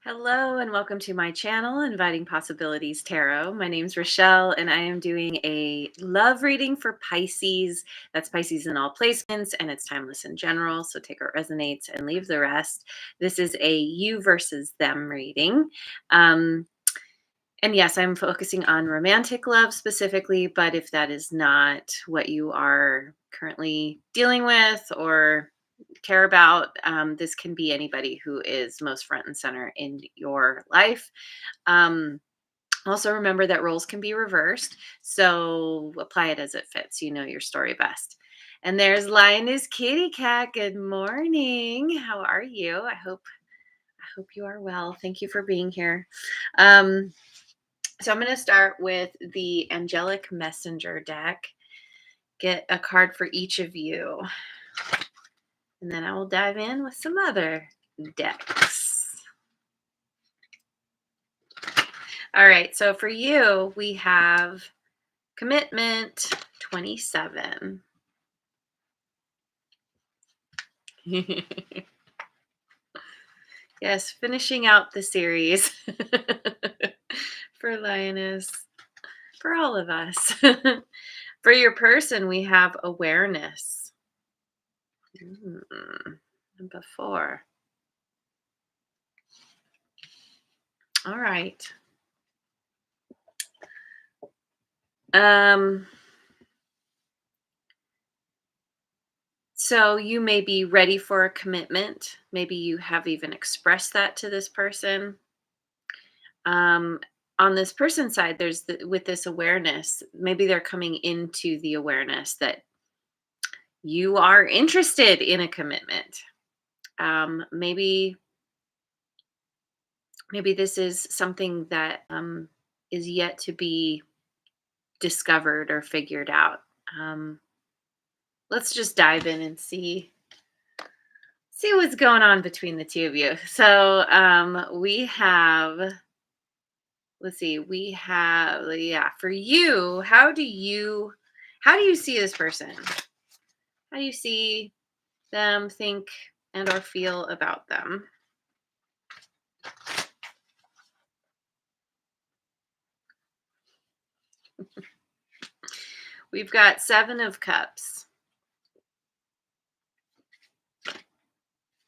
Hello and welcome to my channel, Inviting Possibilities Tarot. My name's Rochelle and I am doing a love reading for Pisces. That's Pisces in all placements and it's timeless in general. So take what resonates and leave the rest. This is a you versus them reading. Um, and yes, I'm focusing on romantic love specifically, but if that is not what you are currently dealing with or care about, this can be anybody who is most front and center in your life. Um, Also, remember that roles can be reversed, so apply it as it fits. You know your story best. And there's Lioness Kitty Cat. Good morning. How are you? I hope you are well. Thank you for being here. Um, so I'm going to start with the Angelic Messenger deck. Get a card for each of you, and then I will dive in with some other decks. All right, so for you, we have Commitment 27. Yes, finishing out the series for Lioness, for all of us. For your person, we have Awareness. Number 4. All right. So you may be ready for a commitment. Maybe you have even expressed that to this person. Um, on this person's side, with this awareness, maybe they're coming into the awareness that you are interested in a commitment. Maybe this is something that is yet to be discovered or figured out. Let's just dive in and see what's going on between the two of you. So we have, let's see, we have, yeah, for you, how do you see this person? How do you see them, think, and or feel about them? We've got 7 of Cups.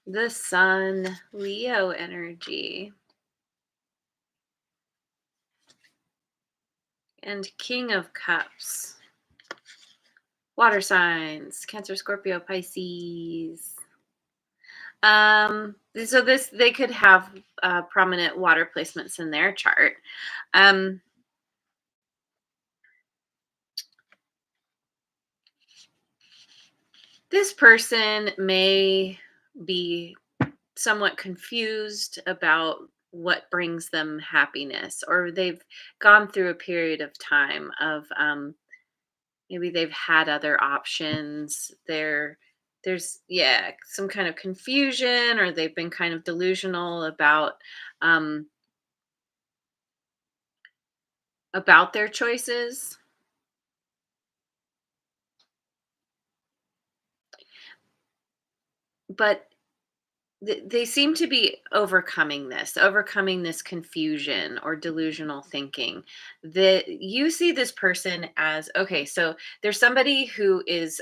The Sun, Leo energy. And King of Cups. Water signs, Cancer, Scorpio, Pisces. So they could have prominent water placements in their chart. This person may be somewhat confused about what brings them happiness, or they've gone through a period of time of maybe they've had other options. There's some kind of confusion, or they've been kind of delusional um, about their choices. But they seem to be overcoming this confusion or delusional thinking. That you see this person as, okay, so there's somebody who is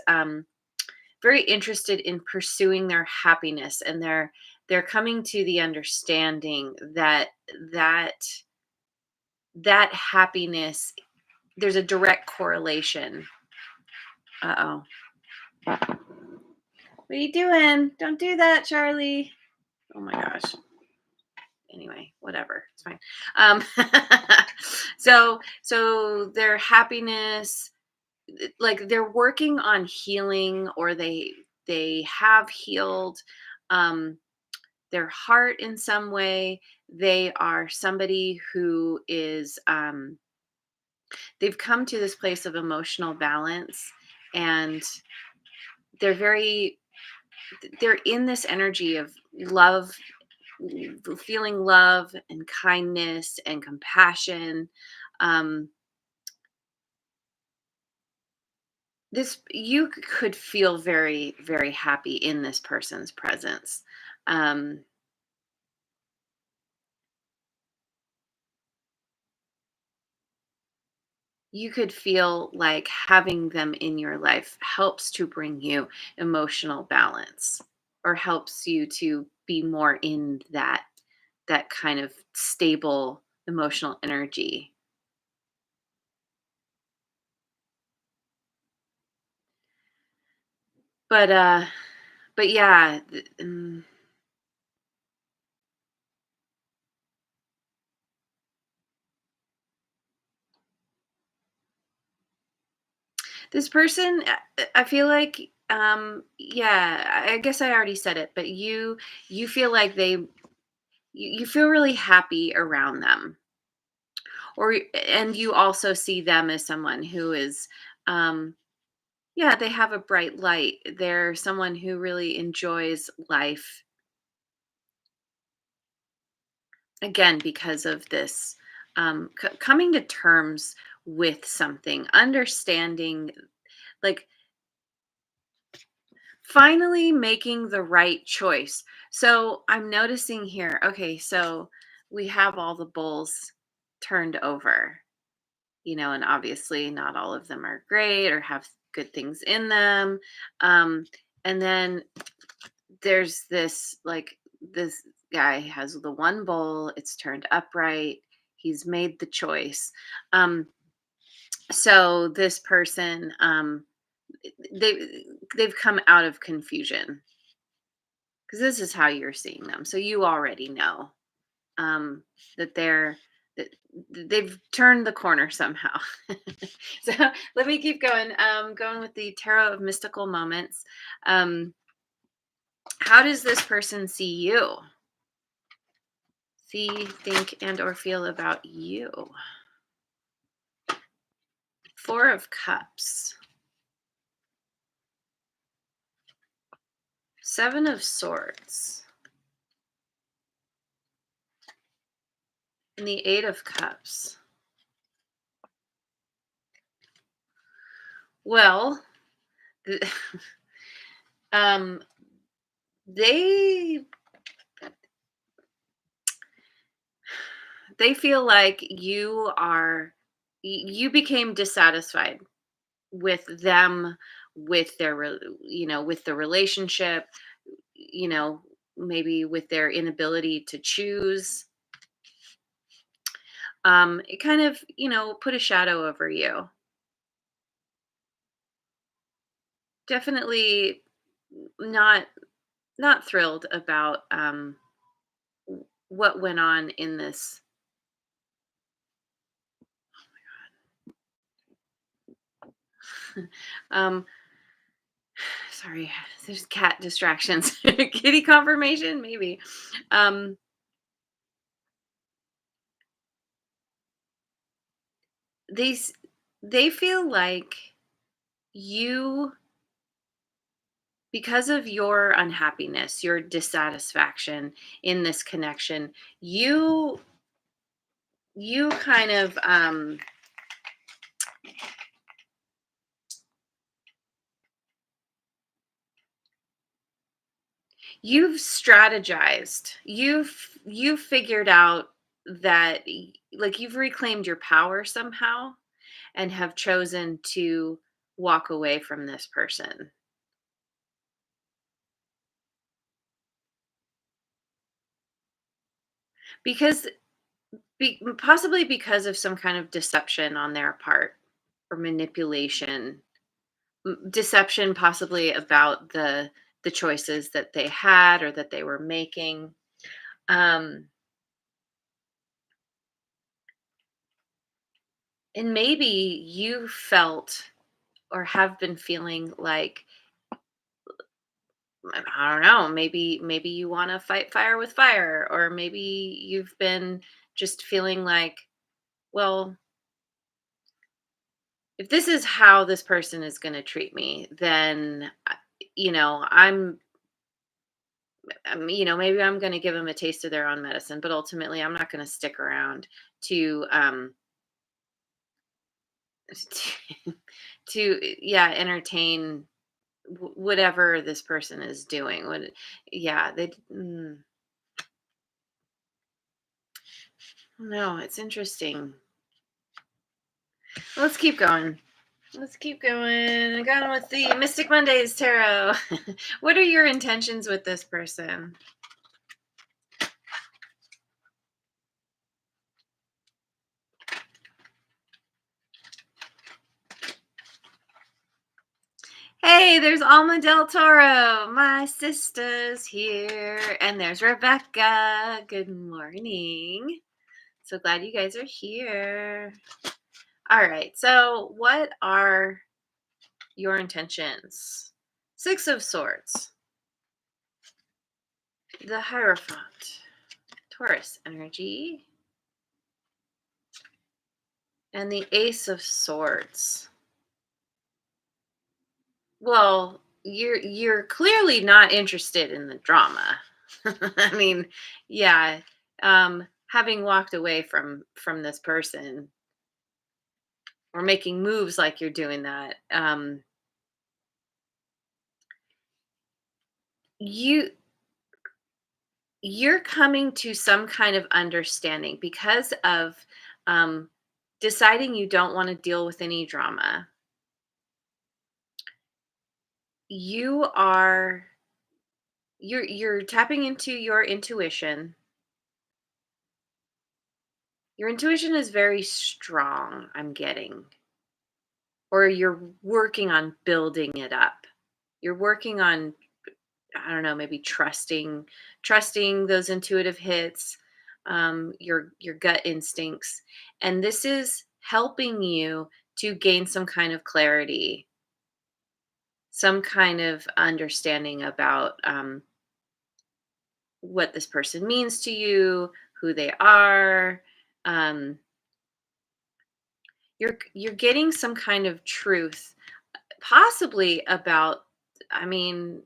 very interested in pursuing their happiness, and they're coming to the understanding that that that happiness, there's a direct correlation. Uh-oh. What are you doing? Don't do that, Charlie. Oh my gosh. Anyway, whatever. It's fine. Um, so their happiness, like they're working on healing, or they have healed their heart in some way. They are somebody who is they've come to this place of emotional balance, and they're very they're in this energy of love, feeling love and kindness and compassion. Um, this You could feel very, very happy in this person's presence. Um, you could feel like having them in your life helps to bring you emotional balance, or helps you to be more in that kind of stable emotional energy. But but yeah, this person, I feel like, yeah, I guess I already said it, but you feel like you feel really happy around them, and you also see them as someone who is, um, yeah, they have a bright light. They're someone who really enjoys life, again, because of this, coming to terms with something, understanding, like, finally making the right choice. So I'm noticing here, okay, so we have all the bowls turned over, and obviously not all of them are great or have good things in them. Um, and then there's this, like, this guy has the one bowl, it's turned upright, he's made the choice. So this person, they they've come out of confusion, because this is how you're seeing them. So you already know, um, that that they've turned the corner somehow. So let me keep going. Going with the tarot of mystical moments. Um, how does this person see you? See, think, and or feel about you. Four of Cups. Seven of Swords. And the Eight of Cups. Well, um, they they feel like you became dissatisfied with them, with with the relationship, you know maybe with their inability to choose. It kind of, put a shadow over you. Definitely not not thrilled about, what went on in this. um Sorry, there's cat distractions. Kitty confirmation, maybe. um they s- they feel like you, because of your unhappiness, your dissatisfaction in this connection, you kind of, you've strategized. You've figured out that, like, you've reclaimed your power somehow, and have chosen to walk away from this person. Because, possibly because of some kind of deception on their part, or manipulation. Deception, possibly about the choices that they had or that they were making. um and maybe you felt, or have been feeling like, I don't know, maybe you want to fight fire with fire, or maybe you've been just feeling like, well, if this is how this person is going to treat me, then, you know i'm maybe I'm going to give them a taste of their own medicine, but ultimately I'm not going to stick around to, to, yeah, entertain whatever this person is doing. Yeah, no, it's interesting. Let's keep going. Let's keep going. Going with the Mystic Mondays tarot. What are your intentions with this person? Hey, there's Alma del Toro. My sister's here. And there's Rebecca. Good morning. So glad you guys are here. All right. So, what are your intentions? Six of Swords, the Hierophant, Taurus energy, and the Ace of Swords. Well, you're clearly not interested in the drama. I mean, yeah, having walked away from this person or making moves like you're doing that, you you're coming to some kind of understanding because of um, deciding you don't want to deal with any drama. You are you're tapping into your intuition. Your intuition is very strong, I'm getting, or you're working on building it up. You're working on, I don't know, maybe trusting those intuitive hits, your gut instincts, and this is helping you to gain some kind of clarity, some kind of understanding about what this person means to you, who they are. Um, you're getting some kind of truth, possibly about. I mean,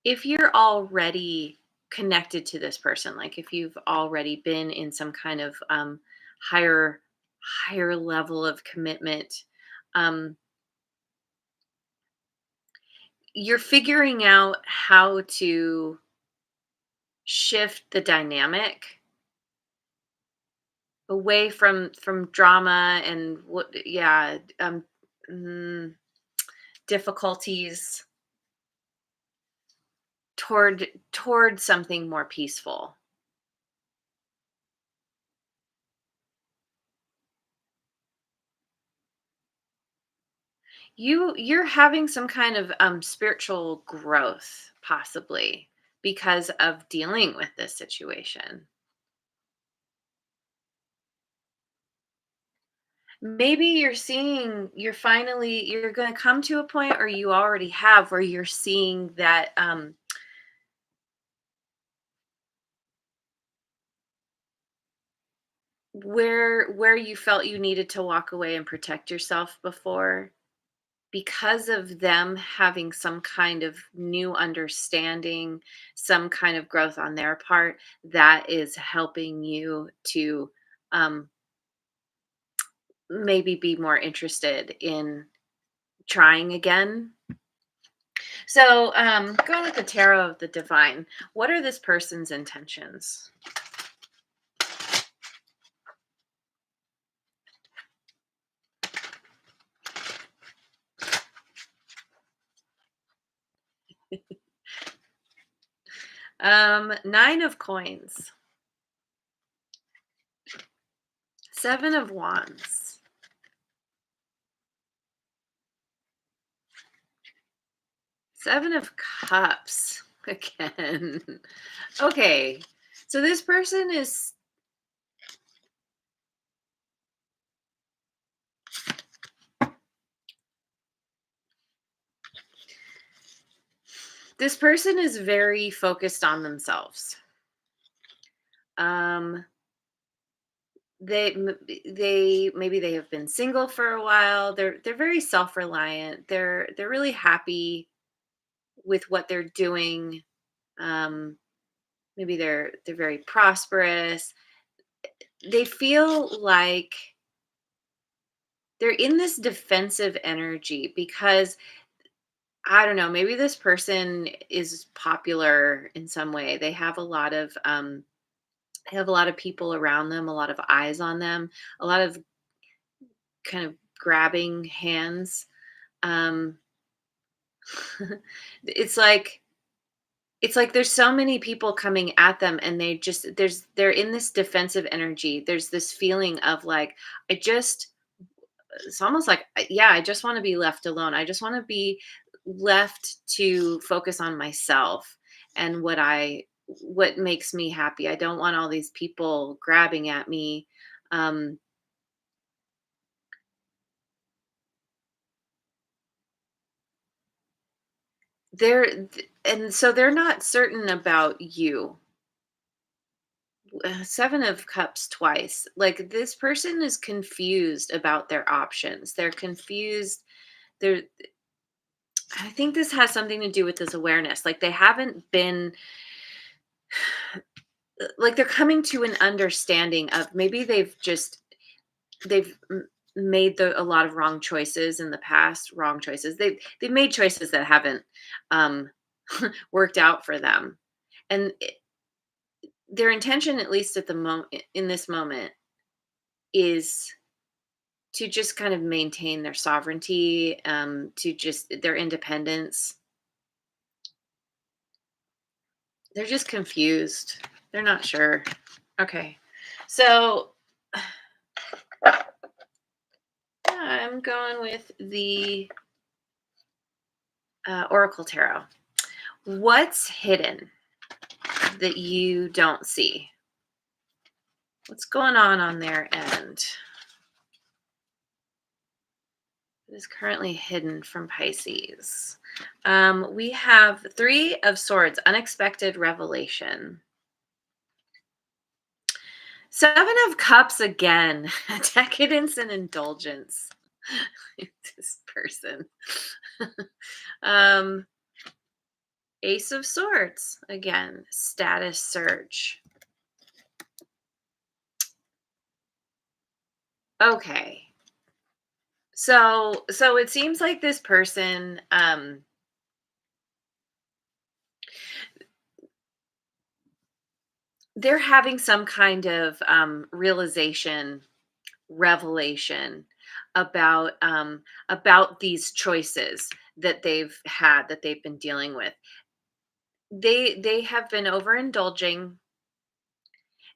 if you're already connected to this person, like if you've already been in some kind of higher higher level of commitment, um, you're figuring out how to shift the dynamic away from drama and what, yeah, mm, difficulties toward something more peaceful. You're having some kind of spiritual growth, possibly because of dealing with this situation. Maybe you're going to come to a point, or you already have, where you're seeing that where you felt you needed to walk away and protect yourself before, because of them having some kind of new understanding, some kind of growth on their part, that is helping you to um, maybe be more interested in trying again. So, going with the tarot of the divine, what are this person's intentions? Nine of coins, seven of wands, seven of cups again. Okay, so this person is very focused on themselves. Um, they maybe they have been single for a while. They're very self-reliant. They're really happy with what they're doing. Um, maybe they're very prosperous. They feel like they're in this defensive energy because, I don't know, maybe this person is popular in some way. They have a lot of people around them, a lot of eyes on them, a lot of kind of grabbing hands. Um, it's like there's so many people coming at them, and they're in this defensive energy. There's this feeling of like, I just it's almost like, yeah, I just want to be left alone. I just want to be left to focus on myself and what makes me happy. I don't want all these people grabbing at me. Um, and so they're not certain about you. Seven of Cups twice. Like, this person is confused about their options. They're confused. They're I think this has something to do with this awareness. Like, they haven't been like, they're coming to an understanding of, maybe they've made a lot of wrong choices in the past. Wrong choices. They've made choices that haven't um worked out for them. And their intention, at least at the moment, in this moment, is to just kind of maintain their sovereignty, to just their independence. They're just confused. They're not sure. Okay. So I'm going with the Oracle Tarot. What's hidden that you don't see? What's going on their end? It is currently hidden from Pisces. We have Three of Swords, unexpected revelation. Seven of Cups again, decadence and indulgence. This person. um, Ace of Swords again, status surge. Okay. So it seems like this person, they're having some kind of realization, revelation about these choices that they've been dealing with. They have been overindulging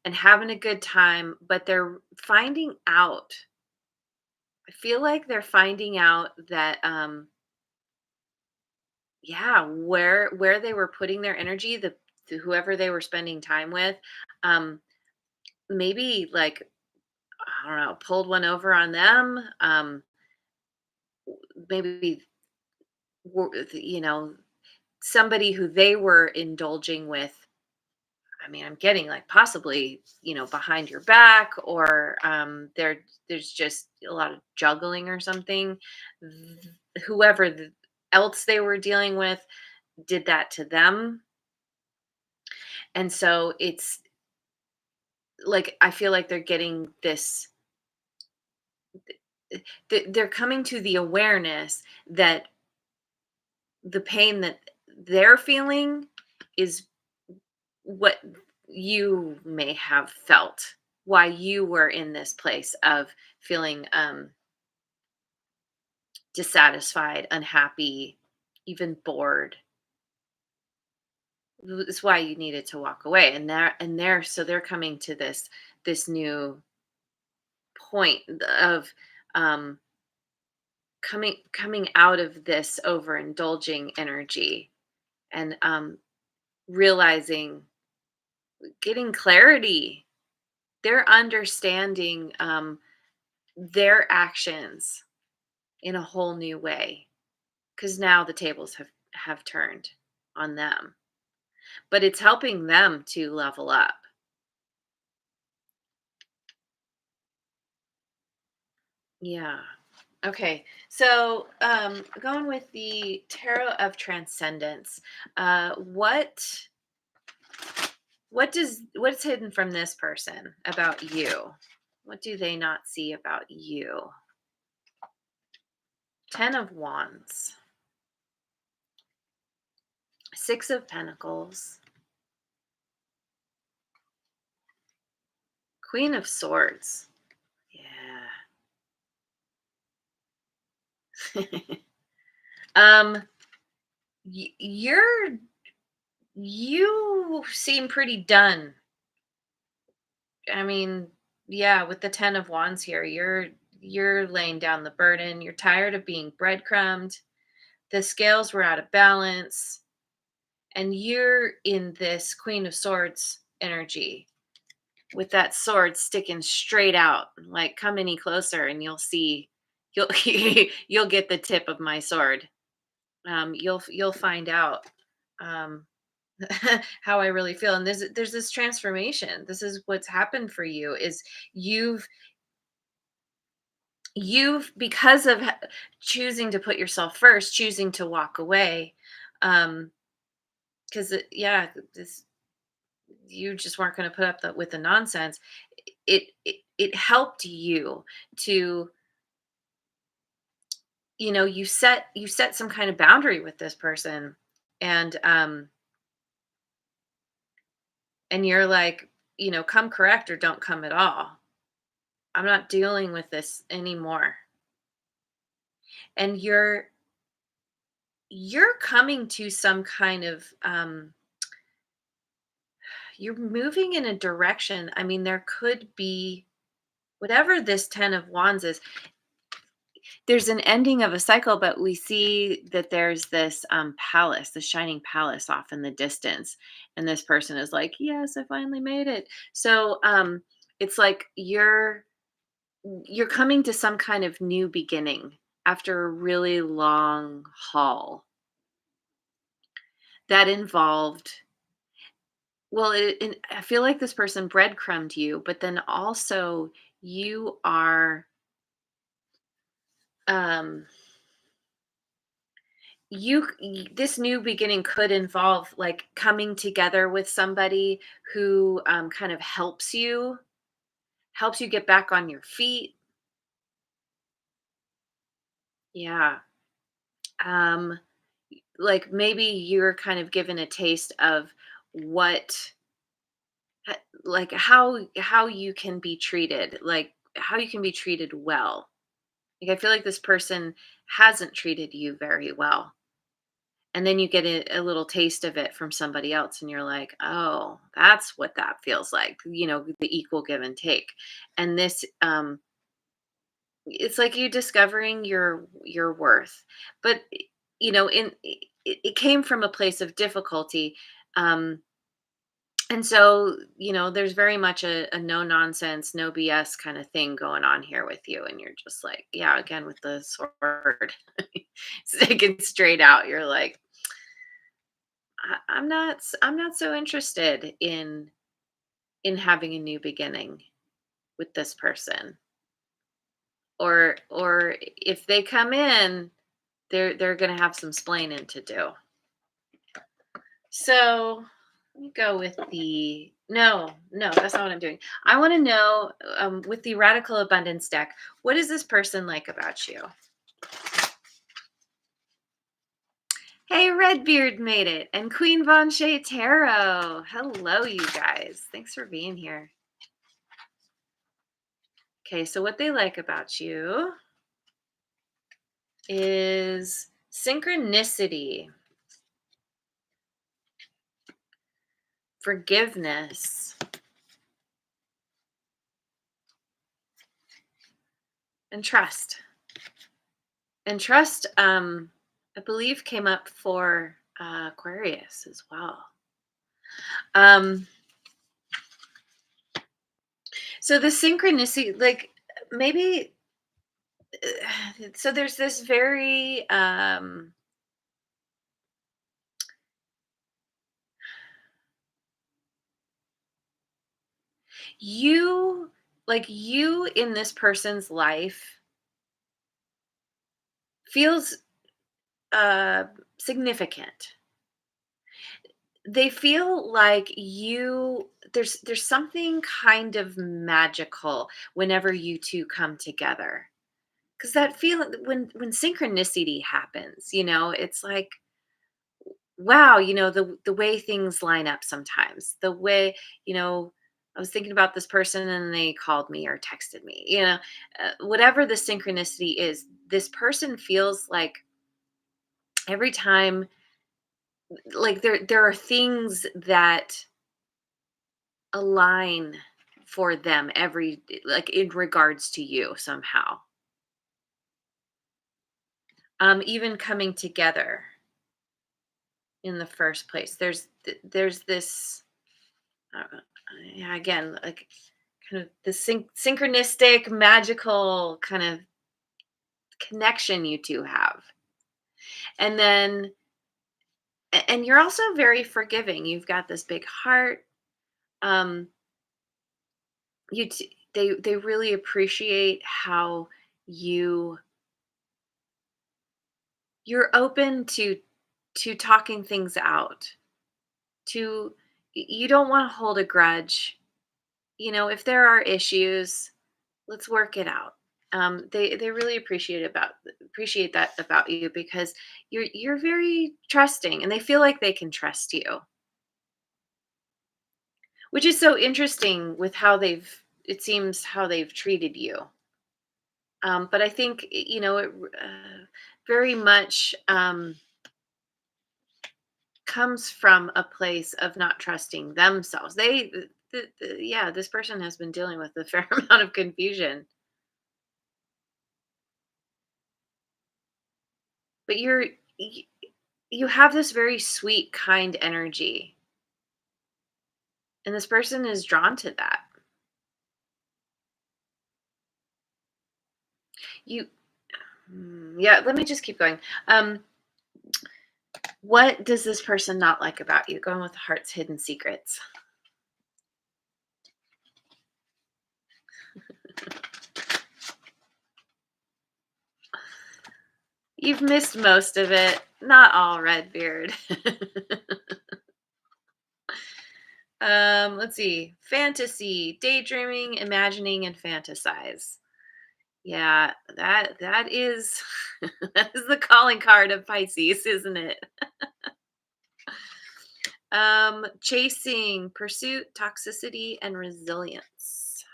and having a good time, but they're finding out. I feel like they're finding out that yeah, where they were putting their energy, whoever they were spending time with, um maybe, like, I don't know, pulled one over on them. Maybe somebody who they were indulging with. I mean, I'm getting, like, possibly, behind your back, or there's just a lot of juggling or something. Th- Whoever else they were dealing with did that to them. And so it's like, I feel like they're getting this, they're coming to the awareness that the pain that they're feeling is what you may have felt, why you were in this place of feeling dissatisfied, unhappy, even bored. It's why you needed to walk away. So they're coming to this new point of um coming out of this overindulging energy, and realizing, getting clarity. They're understanding their actions in a whole new way, because now the tables have turned on them, but it's helping them to level up. Yeah. Okay. So going with the Tarot of Transcendence, what's hidden from this person about you? What do they not see about you? Ten of Wands, Six of Pentacles, Queen of Swords. Yeah. um, you seem pretty done. I mean, yeah, with the 10 of wands here, you're laying down the burden. You're tired of being breadcrumbed. The scales were out of balance, and you're in this queen of swords energy with that sword sticking straight out. Like, come any closer and you'll see, you'll you'll get the tip of my sword. You'll find out um how I really feel. And there's this transformation. This is what's happened for you is you've because of choosing to put yourself first, choosing to walk away. um because yeah, this, you just weren't going to put up with the nonsense. It helped you to, you set some kind of boundary with this person. And you're like, come correct or don't come at all. I'm not dealing with this anymore. And you're coming to some kind of you're moving in a direction. I mean, there could be whatever this 10 of wands is. There's an ending of a cycle, but we see that there's this palace, the shining palace off in the distance. And this person is like, yes, I finally made it. So it's like you're coming to some kind of new beginning after a really long haul that involved, well, I feel like this person breadcrumbed you, but then also you are um this new beginning could involve like coming together with somebody who kind of helps you get back on your feet. Yeah. um like maybe you're kind of given a taste of what like how you can be treated, like how you can be treated well. Like I feel like this person hasn't treated you very well, and then you get a little taste of it from somebody else and you're like, oh, that's what that feels like, the equal give and take. And this it's like you discovering your worth. But it came from a place of difficulty. um and so, there's very much a no nonsense, no BS kind of thing going on here with you. And you're just like, yeah, again, with the sword sticking straight out, you're like, I'm not so interested in having a new beginning with this person. Or if they come in, they're gonna have some splaining to do. So let me go with the no, that's not what I'm doing. I want to know, with the radical abundance deck, what is this person like about you? Hey, Redbeard made it, and Queen Von Shea Tarot. Hello, you guys. Thanks for being here. Okay, so what they like about you is synchronicity, forgiveness, and trust. And trust, I believe, came up for Aquarius as well. Um, so the synchronicity, like maybe, so there's this very you you in this person's life feels uh significant. They feel like there's something kind of magical whenever you two come together. Because that feeling, when synchronicity happens, it's like, wow, the way things line up sometimes, the way, you know I was thinking about this person and they called me or texted me. Whatever the synchronicity is, this person feels like every time, like there are things that align for them every like in regards to you somehow. Even coming together in the first place. There's this yeah, again, like kind of the synchronistic, magical kind of connection you two have. And then and you're also very forgiving. You've got this big heart. Um they really appreciate how you you're open to talking things out. To you don't want to hold a grudge. If there are issues, let's work it out. They really appreciate that about you because you're very trusting and they feel like they can trust you, which is so interesting with how it seems how they've treated you. But I think it very much comes from a place of not trusting themselves. Yeah, this person has been dealing with a fair amount of confusion, but y- you have this very sweet, kind energy, and this person is drawn to that. You, yeah. Let me just keep going. What does this person not like about you? Going with the heart's hidden secrets. You've missed most of it. Not all, Redbeard. Let's see. Fantasy, daydreaming, imagining, and fantasize. Yeah, that is that is the calling card of Pisces, isn't it? Chasing, pursuit, toxicity, and resilience.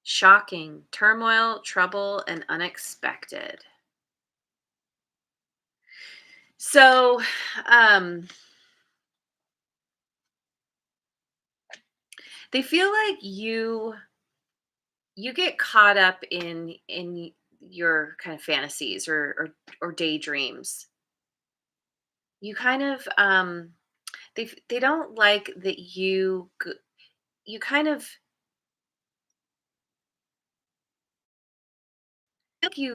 Shocking, turmoil, trouble, and unexpected. So, um, they feel like you get caught up in your kind of fantasies or daydreams. You kind of they don't like that you kind of like you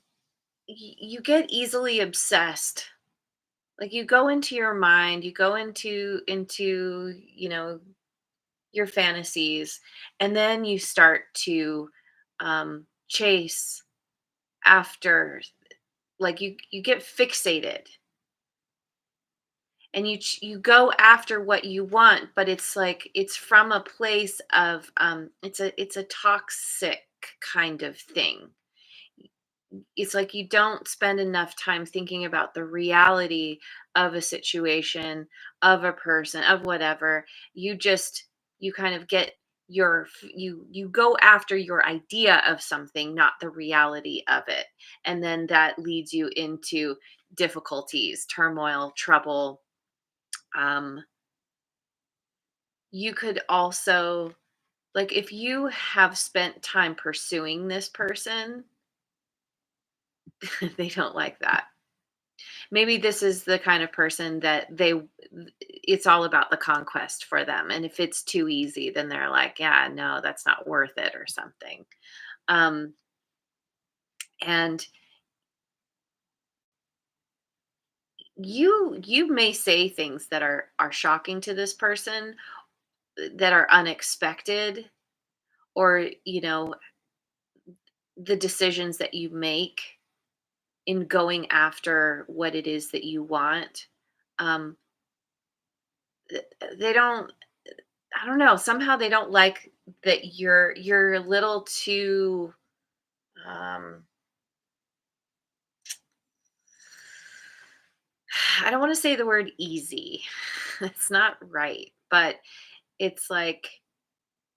get easily obsessed. Like you go into your mind, you go into your fantasies, and then you start to chase after, like you get fixated and you go after what you want, but it's like it's from a place of it's a toxic kind of thing. It's like you don't spend enough time thinking about the reality of a situation, of a person, of whatever. You kind of get you go after your idea of something, not the reality of it. And then that leads you into difficulties, turmoil, trouble. um you could also, like, if you have spent time pursuing this person, they don't like that. Maybe this is the kind of person that it's all about the conquest for them, and if it's too easy, then they're like, yeah, no, that's not worth it or something. um and you may say things that are shocking to this person, that are unexpected, or the decisions that you make in going after what it is that you want. um th- they don't, I don't know, somehow they don't like that you're a little too um I don't want to say the word easy. It's not right, but it's like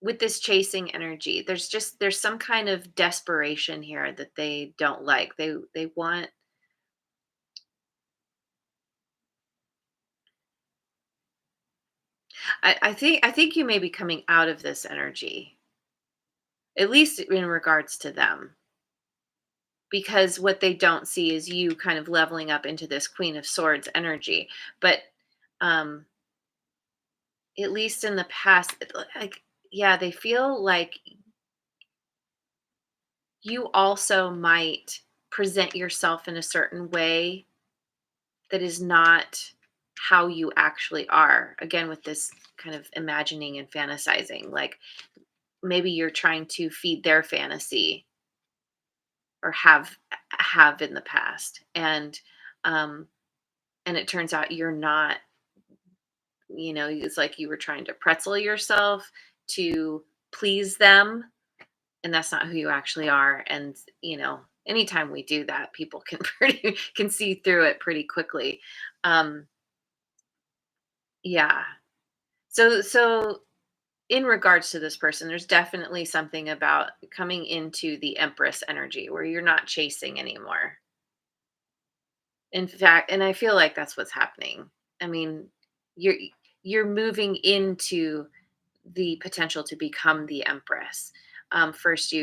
with this chasing energy, there's some kind of desperation here that they don't like. They want I think you may be coming out of this energy, at least in regards to them, because what they don't see is you kind of leveling up into this Queen of Swords energy. But um at least in the past, like, yeah, they feel like you also might present yourself in a certain way that is not how you actually are. Again, with this kind of imagining and fantasizing, like maybe you're trying to feed their fantasy or have in the past, um and it turns out you're not. It's like you were trying to pretzel yourself to please them, and that's not who you actually are. And anytime we do that, people can can see through it pretty quickly. um yeah. So in regards to this person, there's definitely something about coming into the Empress energy where you're not chasing anymore. In fact, and I feel like that's what's happening. I mean, you're you're moving into the potential to become the Empress. First,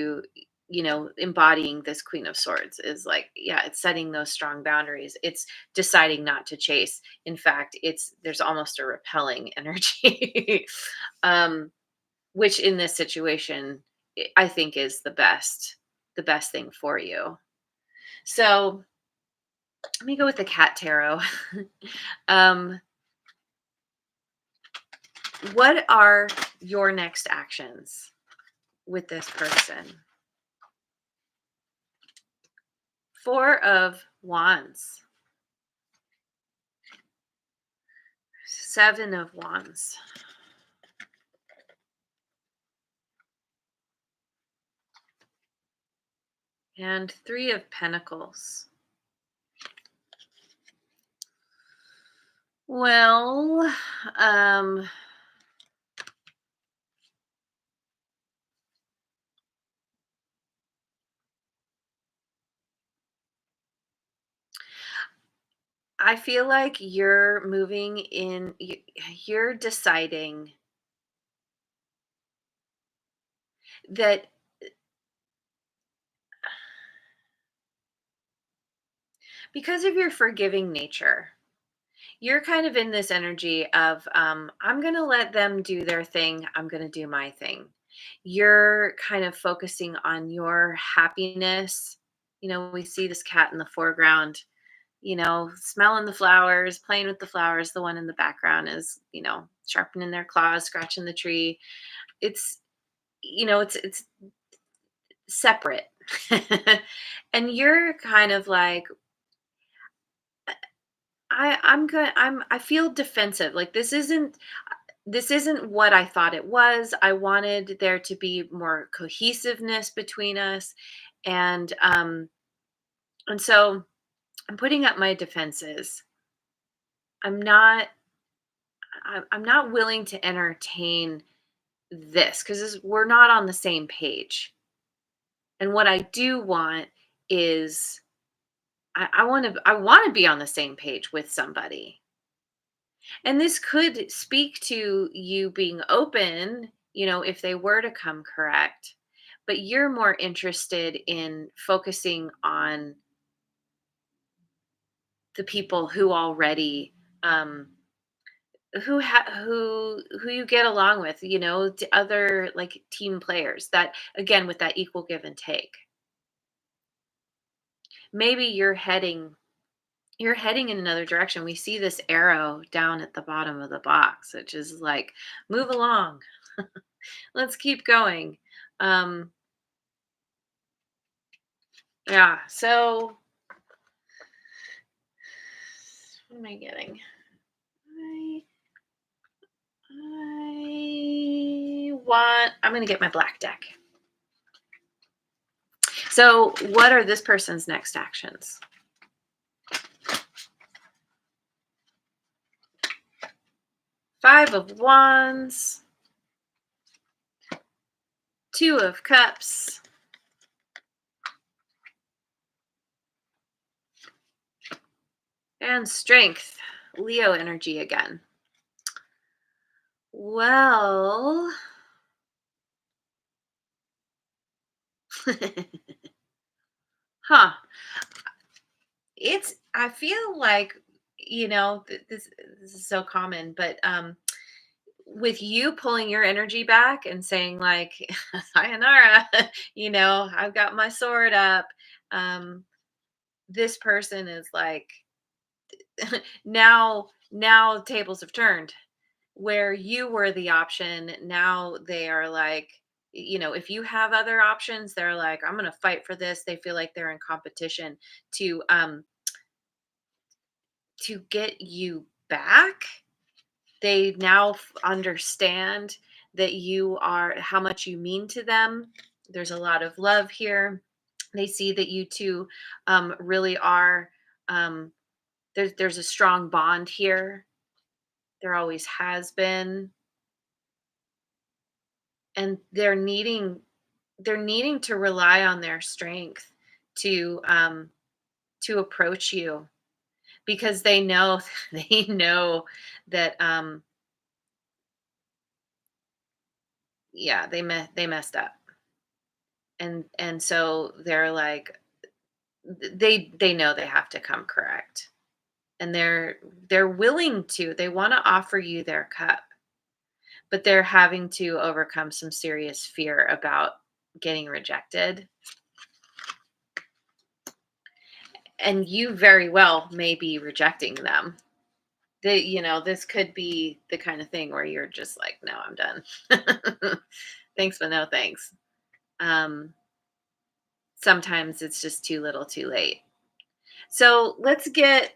embodying this Queen of Swords is like, yeah, it's setting those strong boundaries. It's deciding not to chase. In fact, there's almost a repelling energy, um, which in this situation, I think is the best thing for you. So let me go with the Cat Tarot. um, what are your next actions with this person? Four of Wands, Seven of Wands, and Three of Pentacles. Well, um, I feel like you're moving in, you're deciding that because of your forgiving nature, you're kind of in this energy of, I'm going to let them do their thing. I'm going to do my thing. You're kind of focusing on your happiness. We see this cat in the foreground, smelling the flowers, playing with the flowers. The one in the background is, sharpening their claws, scratching the tree. It's, it's separate. And you're kind of like, I'm good. I feel defensive. Like this isn't what I thought it was. I wanted there to be more cohesiveness between us. And so I'm putting up my defenses. I'm not I'm not willing to entertain this because we're not on the same page. And what I do want is I want to be on the same page with somebody. And this could speak to you being open, if they were to come correct, but you're more interested in focusing on the people who already, who you get along with, the other like team players, that again with that equal give and take. Maybe you're heading in another direction. We see this arrow down at the bottom of the box, which is like, move along. Let's keep going. Um, yeah. So what am I getting? I I'm going to get my black deck. So, what are this person's next actions? Five of Wands, Two of Cups, and Strength. Leo energy again. Well, huh. I feel like, this is so common, but with you pulling your energy back and saying like, sayonara, I've got my sword up. Um, this person is like, now tables have turned. Where you were the option, now they are like, if you have other options, they're like, I'm gonna fight for this. They feel like they're in competition to um to get you back. They now understand that you are how much you mean to them. There's a lot of love here. They see that you two really are. There's a strong bond here. There always has been, and they're needing to rely on their strength to approach you, because they know they know that yeah, they messed up, and so they're like, they know they have to come correct, and they're willing to, they want to offer you their cup, but they're having to overcome some serious fear about getting rejected. And you very well may be rejecting them. This could be the kind of thing where you're just like, no, I'm done. Thanks, but no thanks. Um, Sometimes it's just too little too late. So let's get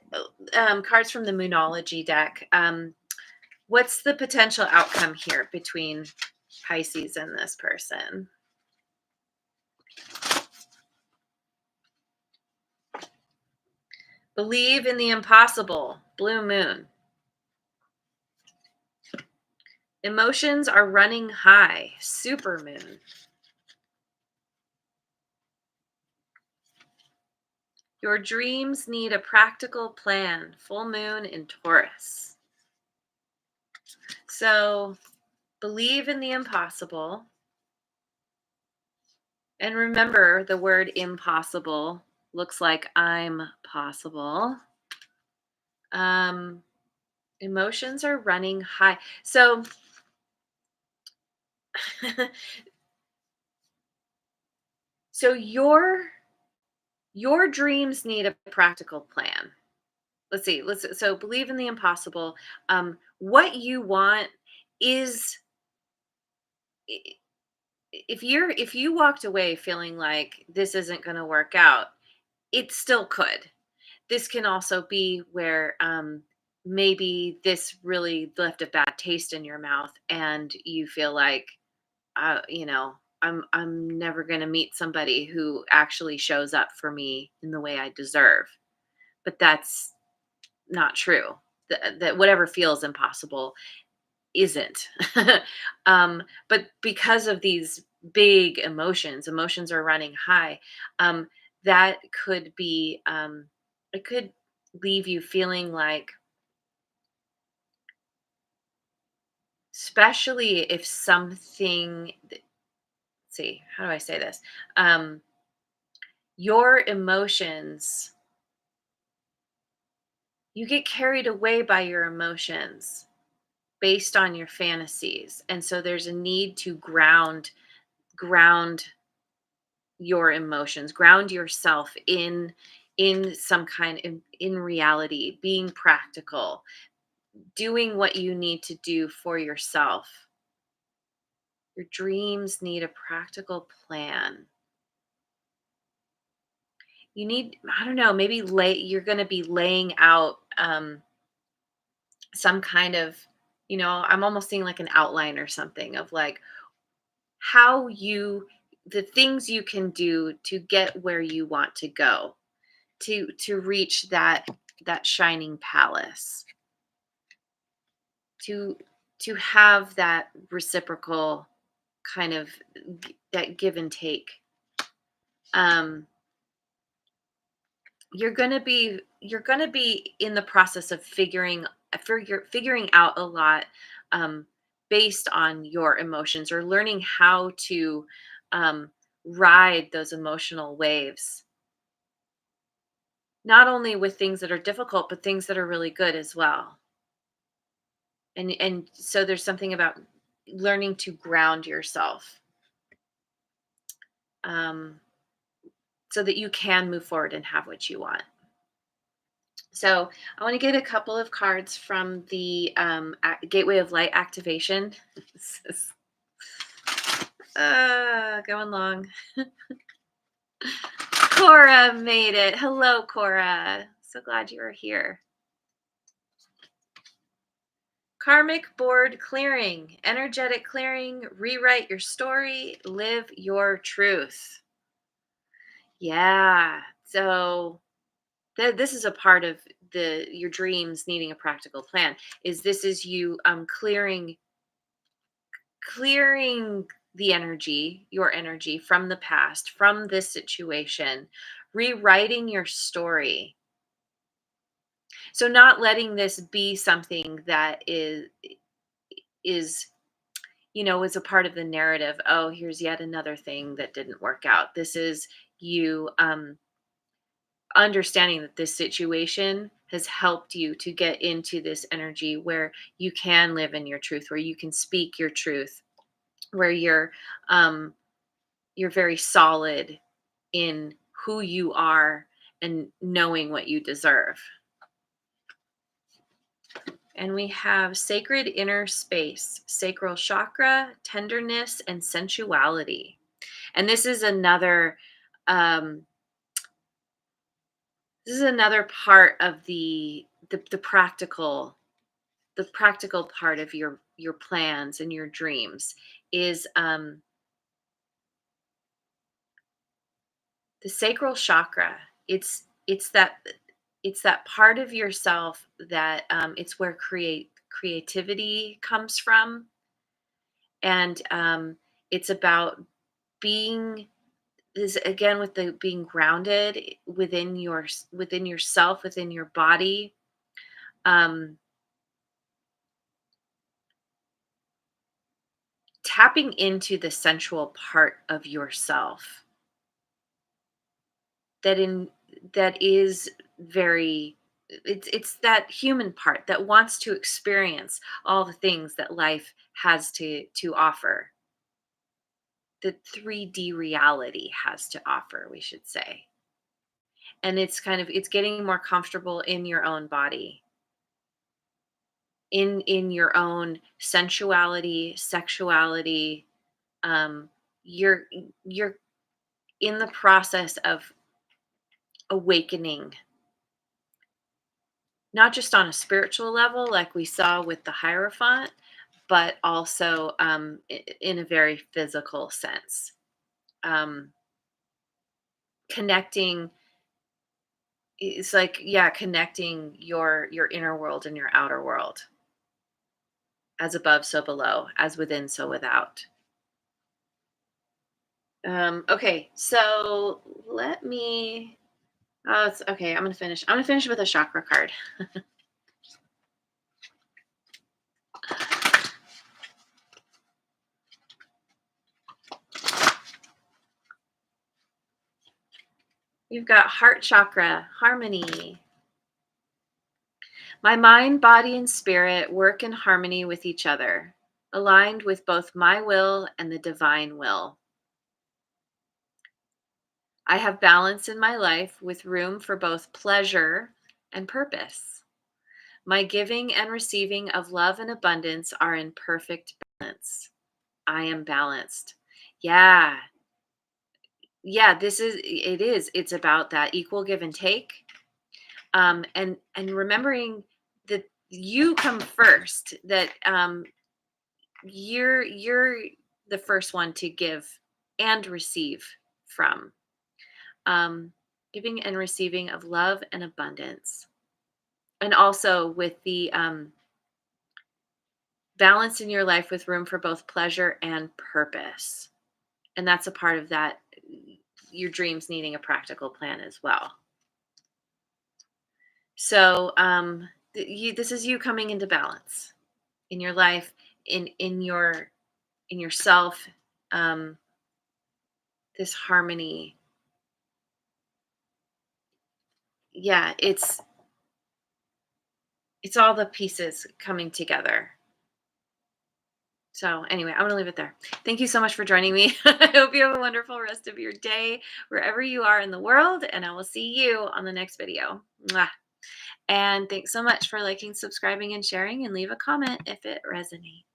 cards from the Moonology deck. What's the potential outcome here between Pisces and this person? Believe in the impossible. Blue moon. Emotions are running high. Super moon. Your dreams need a practical plan. Full moon in Taurus. So believe in the impossible. And remember, the word impossible looks like I'm possible. Um, Emotions are running high. So so your dreams need a practical plan. Let's see. So believe in the impossible. What you want is, i- if you walked away feeling like this isn't going to work out, it still could. This can also be where maybe this really left a bad taste in your mouth, and you feel like, uh, you know, I'm never going to meet somebody who actually shows up for me in the way I deserve. But that's not true. That whatever feels impossible isn't. But because of these big emotions are running high. Um, that could be, it could leave you feeling like, especially if something, let's see, how do I say this? Um, your emotions, you get carried away by your emotions based on your fantasies. And so there's a need to ground your emotions, ground yourself in some kind, in reality, being practical, doing what you need to do for yourself. Your dreams need a practical plan. You need, I don't know, maybe you're going to be laying out some kind of, I'm almost seeing like an outline or something of like how you, the things you can do to get where you want to go, to reach that shining palace, to to have that reciprocal kind of that give and take. Um, you're gonna be in the process of figuring out a lot, um, based on your emotions, or learning how to um, ride those emotional waves, not only with things that are difficult but things that are really good as well. And so there's something about learning to ground yourself, um, so that you can move forward and have what you want. So I want to get a couple of cards from the Gateway of Light activation. This is going long. Cora made it. Hello, Cora. So glad you are here. Karmic board clearing, energetic clearing, rewrite your story, live your truth. Yeah. So this is a part of the your dreams needing a practical plan. This is you clearing the energy, your energy from the past, from this situation, rewriting your story. So not letting this be something that is is a part of the narrative. Oh, here's yet another thing that didn't work out. This is you understanding that this situation has helped you to get into this energy where you can live in your truth, where you can speak your truth, where um you're very solid in who you are and knowing what you deserve. And we have sacred inner space, sacral chakra, tenderness, and sensuality. And um, this is another part of the practical part of your plans and your dreams is the sacral chakra. It's that part of yourself that it's where creativity comes from, and it's about being this again with the being grounded within yourself, within your body. um Tapping into the sensual part of yourself that in that is very it's that human part that wants to experience all the things that life has to offer, that 3D reality has to offer, we should say. And it's getting more comfortable in your own body, in your own sensuality, sexuality. um you're you're in the process of awakening, not just on a spiritual level like we saw with the Hierophant, but also in a very physical sense. um Connecting, it's like, yeah, connecting your inner world and your outer world, as above so below, as within so without. Okay, so let me oh, it's okay. I'm gonna finish with a chakra card. You've got heart chakra, harmony. My mind, body, and spirit work in harmony with each other, aligned with both my will and the divine will. I have balance in my life with room for both pleasure and purpose. My giving and receiving of love and abundance are in perfect balance. I am balanced. Yeah. Yeah, it's about that equal give and take. And remembering that you come first, that you're the first one to give and receive from, um, giving and receiving of love and abundance, and also with the balance in your life with room for both pleasure and purpose. And that's a part of that, your dreams needing a practical plan as well. So, this is you coming into balance in your life, in yourself, um, this harmony. Yeah, it's all the pieces coming together. So anyway, I'm going to leave it there. Thank you so much for joining me. I hope you have a wonderful rest of your day wherever you are in the world, and I will see you on the next video. Mwah. And thanks so much for liking, subscribing, and sharing, and leave a comment if it resonates.